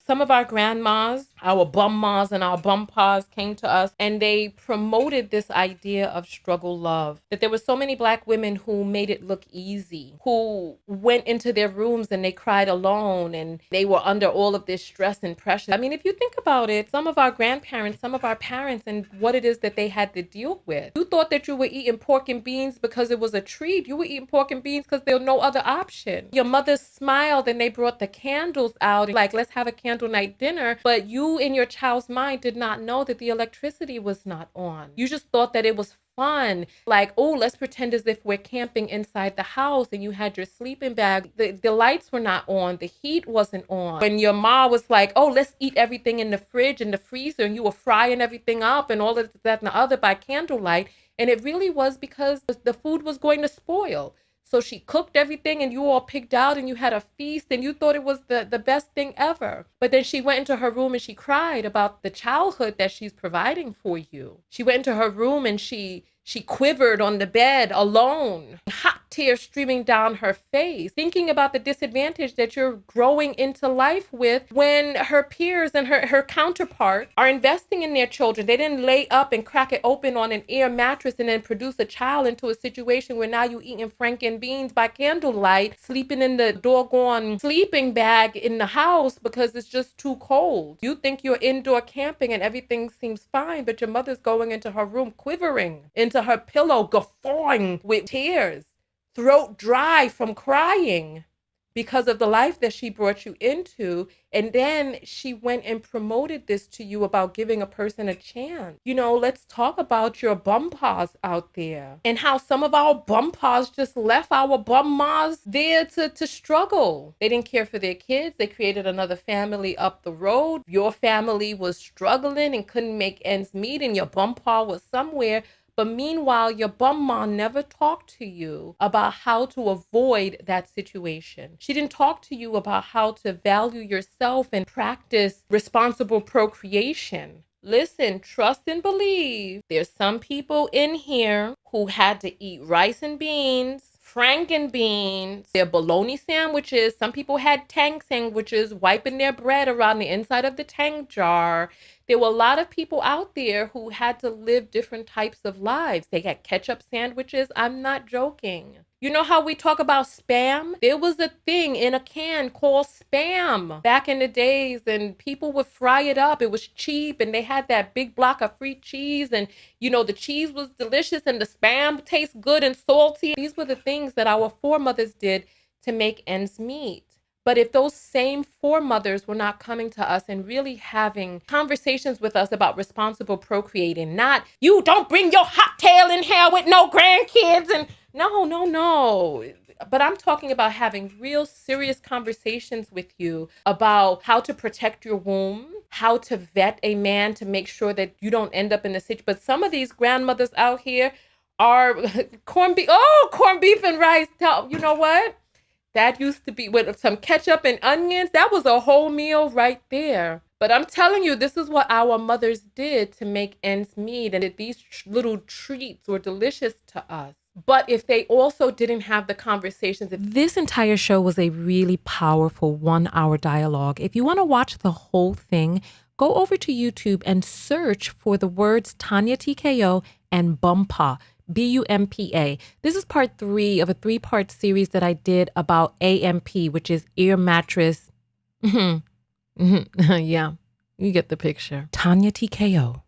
some of our grandmas, our bummas and our bumpas came to us and they promoted this idea of struggle love. That there were so many Black women who made it look easy, who went into their rooms and they cried alone and they were under all of this stress and pressure. I mean, if you think about it, some of our grandparents, some of our parents, and what it is that they had to deal with. You thought that you were eating pork and beans because it was a treat. You were eating pork and beans because there was no other option. Your mother smiled and they brought the candles out, like, let's have a candle night dinner. But you in your child's mind did not know that the electricity was not on. You just thought that it was fun. Like, oh, let's pretend as if we're camping inside the house and you had your sleeping bag. The lights were not on. The heat wasn't on. When your mom was like, oh, let's eat everything in the fridge and the freezer, and you were frying everything up and all of that and the other by candlelight. And it really was because the food was going to spoil. So she cooked everything and you all picked out and you had a feast and you thought it was the best thing ever. But then she went into her room and she cried about the childhood that she's providing for you. She went into her room and she quivered on the bed alone, hot tears streaming down her face, thinking about the disadvantage that you're growing into life with when her peers and her counterpart are investing in their children. They didn't lay up and crack it open on an air mattress and then produce a child into a situation where now you eating franken beans by candlelight, sleeping in the doggone sleeping bag in the house because it's just too cold. You think you're indoor camping and everything seems fine, but your mother's going into her room quivering, into her pillow guffawing with tears, throat dry from crying because of the life that she brought you into. And then she went and promoted this to you about giving a person a chance. You know, let's talk about your bumpas out there and how some of our bumpas just left our bummas there to struggle. They didn't care for their kids. They created another family up the road. Your family was struggling and couldn't make ends meet, and your bumpa was somewhere. But meanwhile, your bum mom never talked to you about how to avoid that situation. She didn't talk to you about how to value yourself and practice responsible procreation. Listen, trust and believe. There's some people in here who had to eat rice and beans, franken beans, their bologna sandwiches. Some people had tang sandwiches, wiping their bread around the inside of the tang jar. There were a lot of people out there who had to live different types of lives. They had ketchup sandwiches. I'm not joking. You know how we talk about Spam? There was a thing in a can called Spam back in the days, and people would fry it up. It was cheap, and they had that big block of free cheese, and you know, the cheese was delicious and the Spam tastes good and salty. These were the things that our foremothers did to make ends meet. But if those same foremothers were not coming to us and really having conversations with us about responsible procreating, not, you don't bring your hot tail in here with no grandkids, and no. But I'm talking about having real serious conversations with you about how to protect your womb, how to vet a man to make sure that you don't end up in a situation. But some of these grandmothers out here are corned beef and rice. You know what? That used to be with some ketchup and onions. That was a whole meal right there. But I'm telling you, this is what our mothers did to make ends meet, and that these little treats were delicious to us. But if they also didn't have the conversations, this entire show was a really powerful 1 hour dialogue. If you want to watch the whole thing, go over to YouTube and search for the words Tonya TKO and Bumpa. Bumpa. This is part 3 of a 3-part series that I did about AMP, which is ear mattress. Yeah, you get the picture. Tonya TKO.